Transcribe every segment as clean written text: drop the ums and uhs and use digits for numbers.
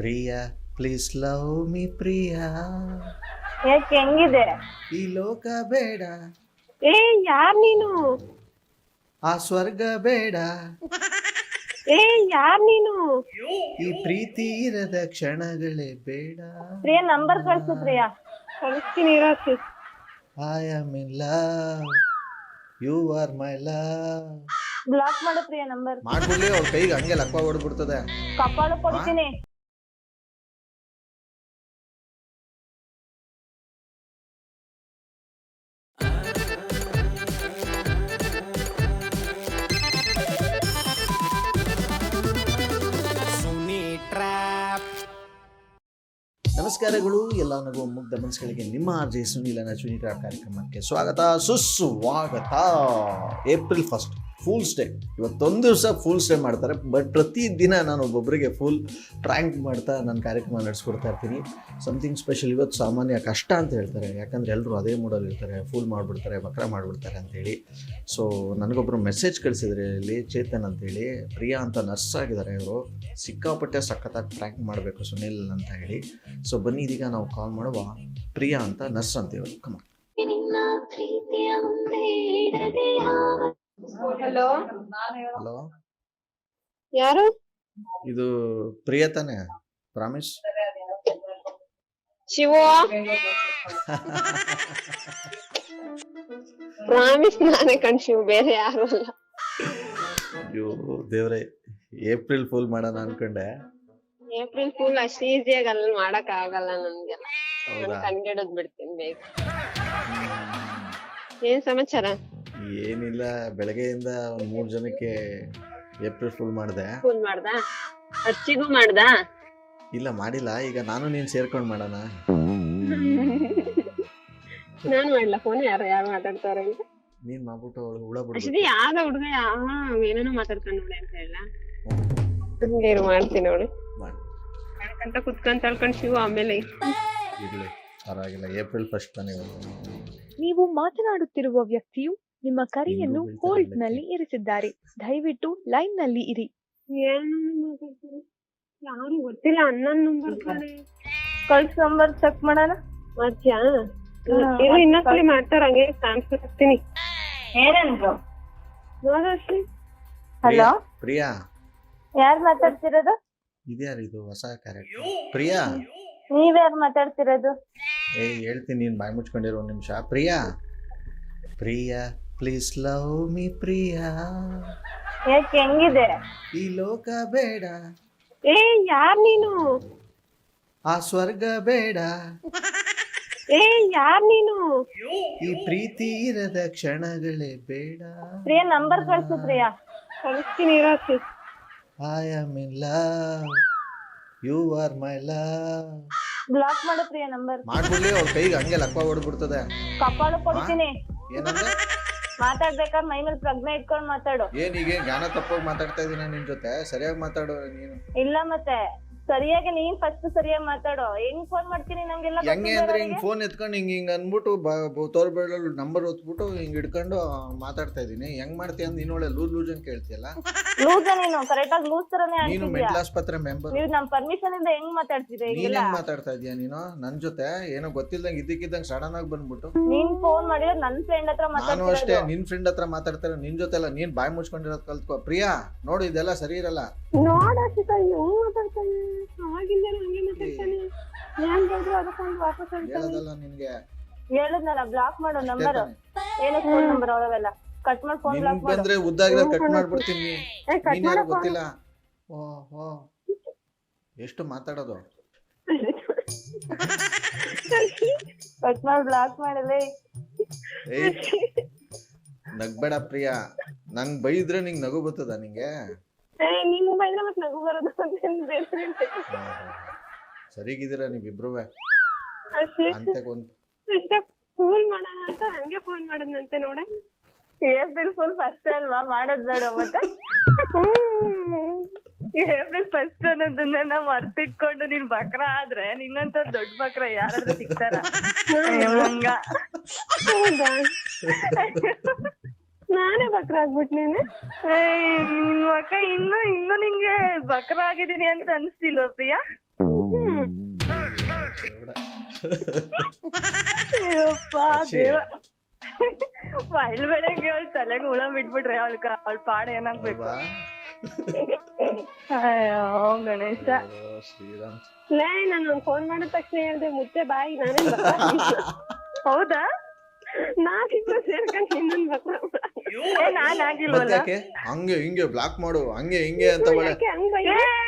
Priya please love me Priya, ಯಾಕೆ ಹೆಂಗಿದೆ? ಈ ಲೋಕ ಬೇಡ, ಏ ಯಾರ್ ನೀನು? ಆ ಸ್ವರ್ಗ ಬೇಡ, ಏ ಯಾರ್ ನೀನು? ಈ ಪ್ರೀತಿ ಇರದ ಕ್ಷಣಗಳೇ ಬೇಡ. ಪ್ರಿಯಾ ನಂಬರ್ ಕಳ್ಸು ಪ್ರಿಯಾ. ಕಳಿಸ್ತೀನಿ ಇರೋಕೆ. I am in love, you are my love. Block ಮಾಡು ಪ್ರಿಯಾ ನಂಬರ್. ಮಾಡ್ಬಿಡ್ಲಿ, ಅವ್ರ ಕೈಗೆ ಹಂಗೆ ಲಕ್ಕ ಹೊಡ್ಬಿಡ್ತದೆ. ಕಪಾಳು ಕೊಡ್ತೀನಿ. ನಮಸ್ಕಾರಗಳು ಎಲ್ಲ ನಗು ಮುಗ್ಧ ಮನಸ್ಸುಗಳಿಗೆ. ನಿಮ್ಮ ಆರ್ಜೆ ಸುನೀಲನ ಚುನಿ ಟ್ರ್ಯಾಪ್ ಕಾರ್ಯಕ್ರಮಕ್ಕೆ ಸ್ವಾಗತ ಸುಸ್ವಾಗತ. April 1 fools day. ಇವತ್ತೊಂದು ದಿವಸ ಫೂಲ್ಸ್ ಡೇ ಮಾಡ್ತಾರೆ, ಬಟ್ ಪ್ರತಿದಿನ ನಾನು ಒಬ್ಬೊಬ್ಬರಿಗೆ ಫುಲ್ ಪ್ರ್ಯಾಂಕ್ ಮಾಡ್ತಾ ನನ್ನ ಕಾರ್ಯಕ್ರಮ ನಡೆಸ್ಕೊಡ್ತಾ ಇರ್ತೀನಿ. Something special. ಇವತ್ತು ಸಾಮಾನ್ಯ ಕಷ್ಟ ಅಂತ ಹೇಳ್ತಾರೆ, ಯಾಕಂದರೆ ಎಲ್ಲರೂ ಅದೇ ಮೂಡಲ್ಲಿ ಇರ್ತಾರೆ, ಫೂಲ್ ಮಾಡಿಬಿಡ್ತಾರೆ, ಬಕ್ರ ಮಾಡಿಬಿಡ್ತಾರೆ ಅಂತೇಳಿ. ಸೊ ನನಗೊಬ್ಬರು ಮೆಸೇಜ್ ಕಳಿಸಿದರೆ ಇಲ್ಲಿ ಚೇತನ್ ಅಂತೇಳಿ, ಪ್ರಿಯಾ ಅಂತ ನರ್ಸ್ ಆಗಿದ್ದಾರೆ ಇವರು. ಸಿಕ್ಕಾಪಟ್ಟೆ ಸಖತ್ತಾಗಿ ಪ್ರ್ಯಾಂಕ್ ಮಾಡಬೇಕು ಸುನೀಲ್ ಅಂತ ಹೇಳಿ. ಸೊ ಬನ್ನಿ ಇದೀಗ ನಾವು ಕಾಲ್ ಮಾಡುವ ಪ್ರಿಯಾ ಅಂತ ನರ್ಸ್ ಅಂತ ಇವರು. ಕಮ. ಹಲೋ ಹಲೋ, ಯಾರು? ಇದು ಪ್ರಿಯಾ ತಾನೆ? ಪ್ರಾಮಿಸ್. ಶಿವ ಪ್ರಾಮಿಸ್ ನಾನೇ ಕಣ್ ಶಿವ, ಬೇರೆ ಯಾರು ಅಲ್ಲ. ಅಯ್ಯೋ ದೇವ್ರೆ, ಏಪ್ರಿಲ್ ಫುಲ್ ಮಾಡೋಣ ಅನ್ಕೊಂಡೆ. ಏಪ್ರಿಲ್ ಫುಲ್ ಅಷ್ಟು ಈಸಿಯಾಗಿ ಅಲ್ಲಿ ಮಾಡಕ್ ಆಗಲ್ಲ ನನ್ಗೆ. ಹೌದಾ? ಕಂಡಿಡೋದ್ ಬಿಡ್ತೀನಿ ಬೇಗ. ಏನ್ ಸಮಾಚಾರ? ಏನಿಲ್ಲ, ಬೆಳಗ್ಗೆಯಿಂದ ಒಂದು 3 ಜನಕ್ಕೆ ಏಪ್ರಿಲ್ ಫುಲ್ ಮಾಡಿದೆ. ಫುಲ್ ಮಾಡ್ದ? ಅರ್ಚಿಗೂ ಮಾಡ್ದ? ಇಲ್ಲ ಮಾಡಿಲ್ಲ, ಈಗ ನಾನು ನೀನು ಸೇರ್ಕೊಂಡು ಮಾಡೋಣ. ನಾನ್ ಮಾಡ್ಲಾ ಫೋನ್? ಯಾರು ಮಾತಾಡ್ತಾರ? ನೀನ್ ಮಾಡ್ಬಿಟ್ಟು ಹುಳ ಬಿಡ್ಬೇಕು. ಅಷ್ಟೇ ಯಾವ್ದ ಹುಡ್ಗ ಏನೇನೋ ಮಾತಾಡ್ತಾನ ನೋಡಿ ಅಂತ ಹೇಳ. ಹಂಗೇನು ಮಾಡ್ತೀನಿ ನೋಡಿ. ಕಳ್ಕಂತ ಕುತ್ಕೊಂತ ಅಳ್ಕೊಂಡ್ ಶಿವ. ಆಮೇಲೆ ಇರ್ಲಿ, ಪರವಾಗಿಲ್ಲ. ಏಪ್ರಿಲ್ 1 ತಾನೇ. ನೀವು ಮಾತನಾಡುತ್ತಿರುವ ವ್ಯಕ್ತಿಯು ನಿಮ್ಮ ಕರೆಯನ್ನು ಹೋಲ್ಡ್ ನಲ್ಲಿ ಇರಿಸಿದ್ದಾರೆ. ದಯವಿಟ್ಟು ಲೈನ್ ನಲ್ಲಿ ಇರಿ. ಯಾರು ಗೊತ್ತಿಲ್ಲ. ಅನ್ನನ್ ನಂಬರ್ ಕಳ್ಸ. ನಂಬರ್ ಚೆಕ್ ಮಾಡೋಣ. ಮಾಡ್ತೀಯಾ? ಇನ್ನೊಂದ್ಸಲಿ ಮಾಡ್ತಾರ, ಹಂಗೆ ಟ್ರಾನ್ಸ್ಫರ್ ಆಗ್ತೀನಿ. ಏನಂದ್ರು? ಹಲೋ, ಪ್ರಿಯಾ ಯಾರು ಮಾತಾಡ್ತಿರೋದು? ಇದ್ಯಾರು ಇದು ಹೊಸ ಕ್ಯಾರೆಕ್ಟರ್? ಪ್ರಿಯಾ ನೀವ್ಯಾರು ಮಾತಾಡ್ತಿರೋದು? ಹೇಳ್ತೀನಿ, ನೀನ್ ಬಾಯಿ ಮುಚ್ಕೊಂಡಿರೋ ಒಂದು ನಿಮಿಷ. Priya Priya please love me Priya, ಯಾಕೆ ಹೆಂಗಿದೆ? ಈ ಲೋಕ ಬೇಡ, ಏ ಯಾರ್ ನೀನು? ಆ ಸ್ವರ್ಗ ಬೇಡ, ಏ ಯಾರ್ ನೀನು? ಈ ಪ್ರೀತಿ ಇರದ ಕ್ಷಣಗಳೇ ಬೇಡ. ಪ್ರಿಯಾ ನಂಬರ್ ಕಳ್ಸು ಪ್ರಿಯಾ. ಕಳಿಸ್ತೀನಿ ಇರೋಕೆ. I am in love, you are my love. Block ಮಾಡು ಪ್ರಿಯಾ ನಂಬರ್. ಮಾಡ್ಬಿಡ್ಲಿ, ಅವ್ರ ಕೈಗೆ ಹಂಗೆ ಲಕ್ಕ ಹೊಡ್ಬಿಡ್ತದೆ. ಕಪಾಳು ಕೊಡ್ತೀನಿ. ಏನಂದ್ರೆ ಮಾತಾಡ್ಬೇಕಾದ್ರೆ ಮೈ ಮೇಲೆ ಪ್ರಜ್ಞೆ ಇಟ್ಕೊಂಡು ಮಾತಾಡು. ಏನೀಗ ಜ್ಞಾನ ತಪ್ಪಾಗಿ ಮಾತಾಡ್ತಾ ಇದೀನ ನಿನ್ ಜೊತೆ? ಸರಿಯಾಗಿ ಮಾತಾಡು ನೀನು. ಇಲ್ಲ ಮತ್ತೆ ಸರಿಯಾಗಿ ನೀನ್ ಫಸ್ಟ್ ಸರಿಯಾಗಿ ಮಾತಾಡು. ಹೆಂಗ್ ಫೋನ್ ಮಾಡ್ತೀನಿ ನಮ್ಗೆಲ್ಲ ಹೆಂಗೆ ಅಂದ್ರೆ ಹಿಂಗ್ ಫೋನ್ ಎತ್ಕೊಂಡು ಹಿಂಗ್ ಅನ್ಬಿಟ್ಟು ತೋರ್ಬೇಡ ನಂಬರ್ ಹೊತ್ಬಿಟ್ಟು ಹಿಂಗ್ ಹಿಡ್ಕೊಂಡು ಮಾತಾಡ್ತಾ ಇದೀನಿ. ಹೆಂಗ್ ಮಾಡ್ತೀಯ ಅಂತ ನೀನ್ ಒಳ್ಳೆ ಲೂಸ್ ಅಂತ ಕೇಳ್ತಿಯಲ್ಲ. ಲೂಸ್ ನೀನು ಕರೆಕ್ಟ್ ಆಗಿ ಲೂಸ್ ತರನೇ ನೀನು ಆಡ್ತಿದ್ಯಾ. ಮೆಂಟಲ್ ಆಸ್ಪತ್ರೆ ಮೆಂಬರ್. ನೀವು ನಮ್ ಪರ್ಮಿಷನ್ ಇಂದ ಹೆಂಗ್ ಮಾತಾಡ್ತಿದ್ದೆ? ನೀನ್ ಹೆಂಗ್ ಮಾತಾಡ್ತಾ ಇದೀಯ ನೀನು ನನ್ ಜೊತೆ? ಏನೋ ಗೊತ್ತಿಲ್ದಂಗ್ ಇದ್ದಕ್ಕಿದ್ದಂಗ್ ಸಡನ್ ಆಗಿ ಬಂದ್ಬಿಟ್ಟು. ನೀನ್ ಫೋನ್ ಮಾಡಿದ್ರೆ ನನ್ ಫ್ರೆಂಡ್ ಹತ್ರ ನಾನು ಅಷ್ಟೇ ಮಾತಾಡ್ತಿರೋದು. ನಿನ್ ಫ್ರೆಂಡ್ ಹತ್ರ ಮಾತಾಡ್ತಾರೆ, ನಿನ್ ಜೊತೆ ಎಲ್ಲ. ನೀನ್ ಬಾಯಿ ಮುಚ್ಕೊಂಡಿರೋದ್ ಕಲ್ತ್ಕೋ ಪ್ರಿಯಾ. ನೋಡು, ಇದೆಲ್ಲ ಸರಿ ಇರಲ್ಲ. ನೋಡಾಕಿತ ಹೆಂಗ್ ಮಾತಾಡ್ತಾನೆ? ಆಗಿಂದ ಹಂಗೆ ಮಾತಾಡ್ತಾನೆ. ಏನ್ ಹೇಳಿದ್ರು ಅದಕ್ಕೊಂದು ವಾಪಸ್ ಹೇಳ್ತಾನೆ. ಹೇಳೋದಲ್ಲ ನಿನ್ಗೆ. ಹೇಳದ್ನಲ್ಲ ಬ್ಲಾಕ್ ಮಾಡು ನಂಬರ್. ಏನು ಫೋನ್ ನಂಬರ್ ಅವೆಲ್ಲ ಕಟ್ ಮಾಡಿ ಫೋನ್ ಬ್ಲಾಕ್ ನಿನ್ಗ್ ಮಾಡು. ಬಂದ್ರೆ ಉದ್ದಾಗಿರೋ ಕಟ್ ಮಾಡ್ಬಿಡ್ತೀನಿ. ನೀನ್ ಯಾರು ಗೊತ್ತಿಲ್ಲ. ಓ ಎಷ್ಟು ಮಾತಾಡೋದು. ಕಟ್ ಮಾಡಿ ಬ್ಲಾಕ್ ಮಾಡಲೇ. ಏಯ್ ನಗ್ಬೇಡ ಪ್ರಿಯಾ. ನಂಗ್ ಬೈದ್ರೆ ನಿಂಗ್ ನಗು ಬರ್ತದ ನಿಂಗೆ? ನೀನ್ ಬೈದ್ರೆ ಮತ್ ನಗು ಬರೋದು ಸರಿಗಿದ್ದೀರಾ ನೀವಿಬ್ರು? ಅಷ್ಟೇ ಅಂತ ಫೋನ್ ಮಾಡೋಣ ಅಂತ ಹಂಗೆ ಫೋನ್ ಮಾಡದ್ನಂತೆ ನೋಡ. ಏಪ್ರಿಲ್ ಫುಲ್ ಫಸ್ಟ್ ಅಲ್ವಾ ಮಾಡೋದ್ ಬೇಡ ಮತ್ತೆ. ಏಪ್ರಿಲ್ 1 ಅನ್ನೋದನ್ನ ಮರ್ತಿಟ್ಕೊಂಡು ನೀನ್ ಬಕ್ರ ಆದ್ರೆ ನಿನ್ನಂತ ದೊಡ್ಡ ಬಕ್ರ ಯಾರಾದ್ರೂ ಸಿಗ್ತಾರ? ಹಂಗ ನಾನೇ ಬಕ್ರ ಆಗ್ಬಿಟ್ನೇನೆ. ನಿನ್ ಮಕ್ಕ ಇನ್ನು ನಿಂಗೆ ಬಕ್ರ ಆಗಿದೀನಿ ಅಂತ ಅನ್ಸ್ತಿಲ್ವ ಪ್ರಿಯಾ? ಅಯ್ಯಪ್ಪ ದೇವ ಬಯಲ್ ಬೆಳಗ್ಗೆ ಅವಳು ತಲೆಗೆ ಹುಳ ಬಿಟ್ಬಿಟ್ರೆ ಅವಳ ಪಾಡ ಏನಾಗ್ಬೇಕು. ಅಯ್ಯೋ ಗಣೇಶ. ಶ್ರೀರಾಮ್. ಲೇ ನಾನು ಫೋನ್ ಮಾಡಿದ ತಕ್ಷಣ ಹೇಳ್ದೆ ಮುತ್ತೆ ಬಾಯಿ ನಾನೇ ಹೌದಾ? ನಾವಿಬ್ರು ಸೇರ್ಕೊಂಡು ಇನ್ನೊಂದ್ ನಾನ್ ಆಗಿಲ್ವಲ್ಲ. ಹಂಗೆ ಹಿಂಗೆ ಬ್ಲಾಕ್ ಮಾಡು ಹಂಗೆ ಹಿಂಗೆ ಅಂತ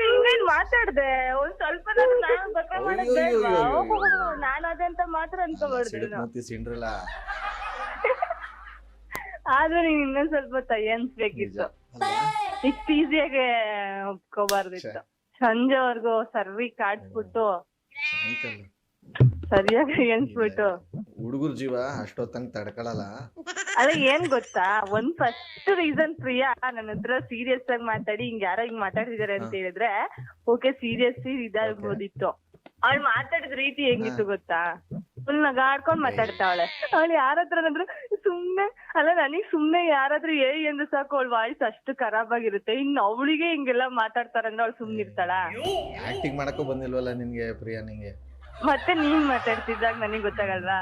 ಹಿಂಗೇನ್ ಮಾತಾಡ್ದೆ ಒಂದ್ ಸ್ವಲ್ಪ ನಾನು ಅದಂತ ಮಾತ್ರ ಅನ್ಕೋಬಾರ್ದು. ಸಿಂಡ್ರಲ್ಲ ಆದ್ರೆ ನೀನ್ ಇನ್ನೊಂದ್ ಸ್ವಲ್ಪ ತೈ ಅನ್ಸ್ಬೇಕಿತ್ತು. ಇಷ್ಟು ಈಸಿಯಾಗಿ ಒಪ್ಕೋಬಾರ್ದಿತ್ತು. ಸಂಜೆವರ್ಗು ಸರ್ವಿ ಕಾಡ್ಸ್ಬಿಟ್ಟು ಸರಿಯಾಗಿ ಎನ್ಸ್ಬಿಟ್ಟು ಹುಡುಗರ ಜೀವ ಅಷ್ಟೊತ್ತಂಗ್ ತಡ್ಕೊಳಲ್ಲ. ಅಲ್ಲ ಏನ್ ಗೊತ್ತಾ, ಒಂದ್ ಫಸ್ಟ್ ರೀಸನ್ ಪ್ರಿಯಾ ನನ್ನ ಹತ್ರ ಸೀರಿಯಸ್ ಆಗಿ ಮಾತಾಡಿ ಹಿಂಗ್ ಯಾರೋ ಹಿಂಗ್ ಮಾತಾಡ್ತಿದಾರೆ ಅಂತ ಹೇಳಿದ್ರೆ ಓಕೆ ಸೀರಿಯಸ್ ಇದಾಗ್ಬೋದಿತ್ತು. ಅವಳು ಮಾತಾಡಿದ ರೀತಿ ಹೆಂಗಿತ್ತು ಗೊತ್ತಾ, ಫುಲ್ ನಗಾಡ್ಕೊಂಡ್ ಮಾತಾಡ್ತಾವಳೆ. ಅವಳು ಯಾರತ್ರ ಅಂದ್ರೆ ಸುಮ್ನೆ ಅಲ್ಲ ನನಗ್ ಸುಮ್ನೆ ಯಾರಾದ್ರೂ ಹೇಳಿ ಅಂದ್ರೆ ಸಾಕು ಅವಳ ವಾಯ್ಸ್ ಅಷ್ಟು ಖರಾಬ್ ಆಗಿರುತ್ತೆ. ಇನ್ನು ಅವಳಿಗೆ ಹಿಂಗೆಲ್ಲಾ ಮಾತಾಡ್ತಾರಂದ್ರೆ ಅವಳು ಸುಮ್ನೆ ಇರ್ತಾಳ. ಆಕ್ಟಿಂಗ್ ಮಾಡಕ್ಕೂ ಬಂದಿಲ್ವಲ್ಲ ನಿನ್ಗೆ ಪ್ರಿಯಾ? ನಿಂಗೆ ಮತ್ತೆ ನೀನ್ ಮಾತಾಡ್ತಿದ್ದಾಗ ನನಗ್ ಗೊತ್ತಾಗಲ್ವಾ?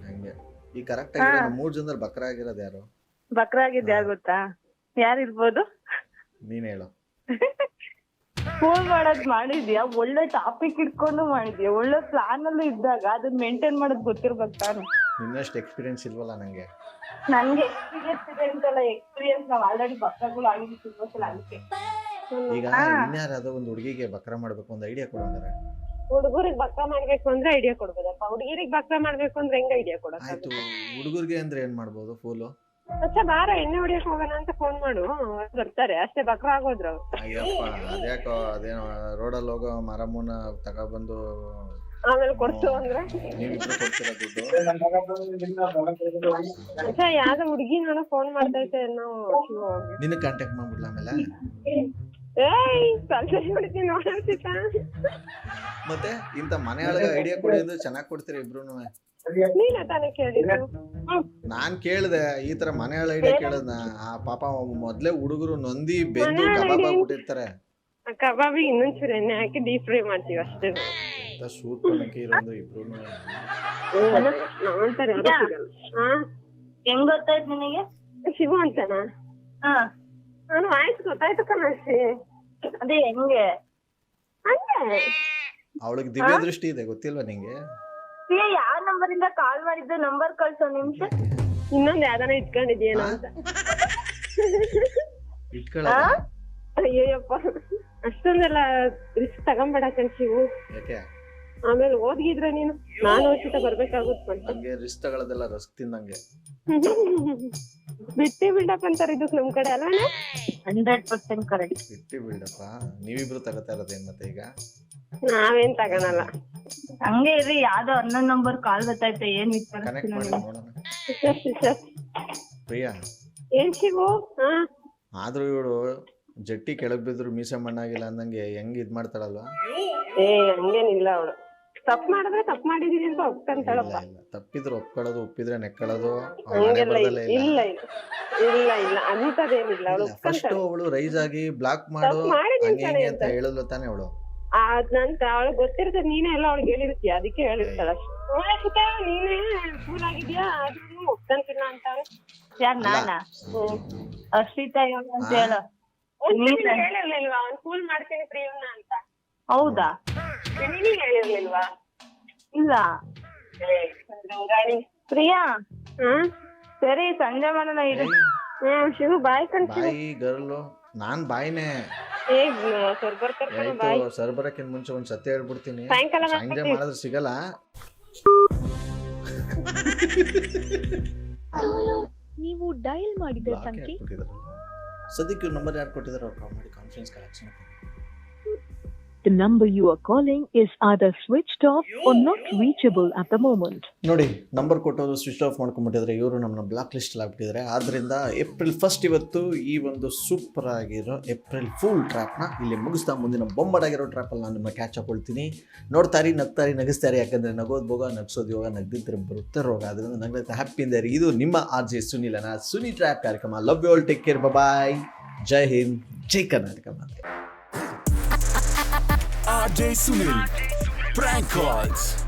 ಹಂಗೆ ಈ ಕರೆಕ್ಟ್ ಆಗಿ 3 ಜನದಲ್ಲಿ ಬಕ್ರ ಆಗಿರೋದು ಯಾರು? ಬಕ್ರ ಆಗಿದ್ ಯಾರು ಗೊತ್ತಾ? ಯಾರಿರ್ಬೋದು? ನೀನ್ ಹೇಳು. ಫೋನ್ ಮಾಡೋದ್ ಮಾಡಿದ್ಯಾ, ಒಳ್ಳೆ ಟಾಪಿಕ್ ಇಟ್ಕೊಂಡು ಮಾಡಿದ್ಯಾ, ಒಳ್ಳೆ ಪ್ಲಾನ್ ಅಲ್ಲೂ ಇದ್ದಾಗ ಅದನ್ನ ಮೇಂಟೈನ್ ಮಾಡೋದ್ ಗೊತ್ತಿರ್ಬೇಕು ತಾನು. ನಿನ್ನಷ್ಟು ಎಕ್ಸ್ಪೀರಿಯನ್ಸ್ ಇಲ್ವಲ್ಲ ನಂಗೆ. ನನ್ಗೆ ಎಕ್ಸ್ಪೀರಿಯನ್ಸ್ ಇದೆ ಅಂತಲ್ಲ, ಎಕ್ಸ್ಪೀರಿಯನ್ಸ್ ನಾವ್ ಆಲ್ರೆಡಿ ಬಕ್ರಗಳು ಆಗಿರ್ತಿರ್ಬೇಕಲ್ಲ ಅದಕ್ಕೆ. ಈಗ ಇನ್ಯಾರಾದ್ರೂ ಒಂದು ಹುಡುಗಿಗೆ ಬಕ್ರ ಮಾಡ್ಬೇಕು ಒಂದು ಐಡಿಯಾ ಕೊಡಂಗಾರೆ. ಹುಡುಗರಿಗೆ ಬಕ್ರ ಮಾಡ್ಬೇಕು ಅಂದ್ರೆ ಐಡಿಯಾ ಕೊಡ್ಬೋದಪ್ಪ, ಹುಡುಗಿರಿಗೆ ಬಕ್ರ ಮಾಡ್ಬೇಕು ಅಂದ್ರೆ ಹೆಂಗ್ ಐಡಿಯಾ ಕೊಡಕ್? ಆಯ್ತು, ಹುಡುಗರಿಗೆ ಅಂದ್ರೆ ಏನ್ ಮಾಡ್ಬೋದು? ಫೂಲು ಅಚ್ಚ ಬಾರ ಎಣ್ಣೆ ಹೊಡಿಯಕ್ ಹೋಗೋಣ ಅಂತ ಫೋನ್ ಮಾಡು, ಬರ್ತಾರೆ ಅಷ್ಟೇ. ಬಕ್ರ ಆಗೋದ್ರು ಅವ್ರು. ಅಯ್ಯಪ್ಪ ಅದ್ಯಾಕೋ ಅದೇನೋ ರೋಡಲ್ಲಿ ಹೋಗೋ ಮರಮ್ಮನ ತಗೊಬಂದು ಆಮೇಲೆ ಕೊಡ್ತು ಅಂದ್ರೆ ನೀವಿಬ್ರು ಕೊಡ್ತೀರಾ ದುಡ್ಡು? ಅಚ್ಚ ಯಾವ್ದೋ ಹುಡುಗಿ ನಾನು ಫೋನ್ ಮಾಡ್ತೈತೆ ನಾವು ನಿನ್ನ ಕಾಂಟ್ಯಾಕ್ಟ್ ಮಾಡ್ಬಿಡ್ಲ ಆಮೇಲೆ? ಏಯ್ ಸ್ವಲ್ಪ ಹೊಡಿತೀನಿ ನೋಡ್ತಿತ್ತ. ಮತ್ತೆ ಇಂತ ಮನೆ ಒಳಗೆ ಐಡಿಯಾ ಕೊಡಿ ಅಂದ್ರೆ ಚೆನ್ನಾಗ್ ಕೊಡ್ತೀರಾ ಇಬ್ರು. ನೀನ ತಾನೇ ಕೇಳಿದ್ದು. ನಾನ್ ಕೇಳ್ದೆ ಈ ತರ ಮನೆ ಒಳ ಐಡಿಯಾ ಕೇಳದ್ನ. ಆ ಪಾಪ ಮೊದ್ಲೇ ಹುಡುಗರು ನೊಂದಿ ಬೆಂದು ಕಬಾಬ್ ಆಗ್ಬಿಟ್ಟಿರ್ತಾರೆ. ಕಬಾಬಿಗೆ ಇನ್ನೊಂದ್ಸರಿ ಎಣ್ಣೆ ಹಾಕಿ ಡೀಪ್ ಫ್ರೈ ಮಾಡ್ತೀವಿ ಅಷ್ಟೇ. ಸೂಟ್ ಮಾಡಕ್ಕೆ ಇರೋದು ಇಬ್ರು ನೋಡ್ತಾರೆ. ಹೆಂಗ್ ಗೊತ್ತಾಯ್ತು ನಿನಗೆ? ಶಿವು ಅಂತನಾ? ನಾನು ಆಯ್ತು ಗೊತ್ತಾಯ್ತು ಕಣಸಿ. ಅದೇ ಹೆಂಗೆ? ಹಂಗೆ ಅವಳಿಗೆ ದಿವ್ಯ ದೃಷ್ಟಿ ಇದೆ ಗೊತ್ತಿಲ್ವಾ ನಿಂಗೆ? ಯಾವ ನಂಬರ್ ಇಂದ ಕಾಲ್ ಮಾಡಿದ್ದು? ನಂಬರ್ ಕಳ್ಸೋ ನಿಮಿಷ. ಇನ್ನೊಂದ್ ಯಾವ್ದಾನ ಇಟ್ಕೊಂಡಿದ್ಯೇನೋ ಅಂತ. ಅಯ್ಯಯ್ಯಪ್ಪ ಅಷ್ಟೊಂದೆಲ್ಲ ರಿಸ್ಕ್ ತಗೊಂಬೇಡ ಕಣ್ಸಿವು. ಯಾಕೆ? ಆಮೇಲೆ ಓದ್ಗಿದ್ರೆ ನೀನು ನಾನು ಓದ್ಕಿತ ಬರ್ಬೇಕಾಗುತ್ತೆ. ಹಂಗೆ ರಿಸ್ಕ್ ತಗೊಳ್ಳೋದೆಲ್ಲ ರಸ್ಕ್ ತಿಂದಂಗೆ. ಬಿಟ್ಟಿ ಬಿಲ್ಡಪ್ ಅಂತಾರೆ ಇದಕ್ ನಮ್ ಕಡೆ ಅಲ್ಲ? 100% ಕರೆಕ್ಟ್. ಬಿಟ್ಟಿ ಬಿಲ್ಡಪ್ಪ. ನೀವಿಬ್ರು ತಗೋತಾ ಇರೋದೇನ್ ಮತ್ತೆ ಈಗ? ನಾವೇನ್ ತಗೊಳಲ್ಲ. ಹಂಗೆ ಇರ್ರಿ, ಯಾವ್ದೋ ಅನ್ನೊಂದ್ ನಂಬರ್ ಕಾಲ್ ಗೊತ್ತೈತೆ. ಏನ್ ಕನೆಕ್ಟ್ ಮಾಡಿ ನೋಡೋಣ. ಪ್ರಿಯಾ ಏನ್ ಶಿವು? ಆದ್ರೂ ಇವಳು ಜಟ್ಟಿ ಕೆಳಗ್ ಬಿದ್ರು ಮೀಸೆ ಮಣ್ಣಾಗಿಲ್ಲ ಅಂದಂಗೆ ಹೆಂಗ್ ಇದ್ ಮಾಡ್ತಾಳಲ್ವಾ? ಏ ಹಂಗೇನಿಲ್ಲ, ಅವಳು ತಪ್ಪು ಮಾಡಿದ್ರೆ ತಪ್ಪು ಮಾಡಿದೀನಿ ಅಂತ ಒಪ್ಕೊಂತಾಳಪ್ಪ. ತಪ್ಪಿದ್ರು ಒಪ್ಕೊಳ್ಳೋದು, ಒಪ್ಪಿದ್ರೆ ನೆಕ್ಕಳೋದು. ಹಂಗೆಲ್ಲ ಇಲ್ಲ ಇಲ್ಲ ಇಲ್ಲ ಇಲ್ಲ ಅಂತದೇನಿಲ್ಲ. ಅವಳು ಫಸ್ಟ್ ಅವಳು ರೈಸ್ ಆಗಿ ಬ್ಲಾಕ್ ಮಾಡು ಹಂಗೆ ಅಂತ ಹೇಳಿದ್ಲು ತಾನೇ ಅವಳು. ಅದ್ನಂತ ಅವಳಿಗೆ ಗೊತ್ತಿರ್ತದೆ, ನೀನೇ ಎಲ್ಲ ಅವಳಿಗೆ ಹೇಳಿರ್ತೀಯ, ಅದಕ್ಕೆ ಹೇಳಿರ್ತಾಳ ಅಷ್ಟೇ. ನೀನೇ ಫೂಲ್ ಆಗಿದ್ಯಾ ಆದ್ರೂ ಒಪ್ಕೊಂತಿಲ್ಲ ಅಂತಾಳೆ. ಯಾರ್ ನಾನಾ? ಅರ್ಷಿತಾ ಅಂತ ಹೇಳು. ಹೇಳಿರ್ಲಿಲ್ವಾ ಅವ್ನ್ ಫೂಲ್ ಮಾಡ್ತೀನಿ ಪ್ರಿಯನ್ನ ಅಂತ? ಹೌದಾ? ನೀನೇ ಹೇಳಿರ್ಲಿಲ್ವಾ? ಇಲ್ಲ ಪ್ರಿಯಾ. ಸರಿ ಸಂಜೆ ಮಾಡೋಣ ಇರು. ಶಿವು ಬಾಯ್ ಬಾಯಿ ಗರ್ಲು. ನಾನ್ ಬಾಯಿನೇ ಸರ್ ಬರಕ್ಕಿಂತ ಮುಂಚೆ ಒಂದ್ ಸತ್ಯ ಹೇಳ್ಬಿಡ್ತೀನಿ. ಸಂಜೆ ಮಾಡಿದ್ರೆ ಸಿಗಲ್ಲ. ನೀವು ಡಯಲ್ ಮಾಡಿದ ಸಂಖ್ಯೆ ಸದ್ಯಕ್ಕೆ ನಂಬರ್ ಯಾರು ಕೊಟ್ಟಿದ್ದಾರೆ ಅವ್ರು ಕಾಲ್ ಮಾಡಿ conference collection. The number you are calling is either switched off or not reachable at the moment. ನೋಡಿ, ನಂಬರ್ ಕೊಟ್ಟೋದು ಸ್ವಿಚ್ ಆಫ್ ಮಾಡ್ಕೊಂಡ್ಬಿಟ್ಟಿದ್ರೆ ಇವರು ನಮ್ಮನ್ನ ಬ್ಲಾಕ್ ಲಿಸ್ಟ್ ಆಗ್ಬಿಟ್ಟಿದ್ದಾರೆ. ಆದ್ರಿಂದ ಏಪ್ರಿಲ್ 1 ಇವತ್ತು ಈ ಒಂದು ಸೂಪರ್ ಆಗಿರೋ ಏಪ್ರಿಲ್ ಫುಲ್ ಟ್ರ್ಯಾಪ್ನ ಇಲ್ಲಿ ಮುಗಿಸ್ತಾ ಮುಂದಿನ ಬೊಂಬಾಟಾಗಿರೋ ಟ್ರ್ಯಾಪಲ್ಲಿ ನಾನು ನಿಮ್ಮ ಕ್ಯಾಚ್ ಹಾಕೊಳ್ತೀನಿ. ನೋಡ್ತಾರಿ, ನಗ್ತಾರಿ, ನಗಿಸ್ತಾರಿ. ಯಾಕಂದರೆ ನಗೋದು ಭೋಗ, ನಗ್ಸೋದು ಯೋಗ, ನಗ್ದಿದ್ರೆ ಬರುತ್ತೆ ರೋಗ. ಅದರಿಂದ ನಗ್ಲೈತೆ ಹ್ಯಾಪಿಯಿಂದ ಇರಿ. ಇದು ನಿಮ್ಮ RJ ಸುನಿಲನ ಸುನಿ ಟ್ರ್ಯಾಪ್ ಕಾರ್ಯಕ್ರಮ. Love you all, take care, bye. ಜೈ ಹಿಂದ್, ಜೈ ಕರ್ನಾಟಕ ಮಾತೆ. RJ Sunil. Prank calls.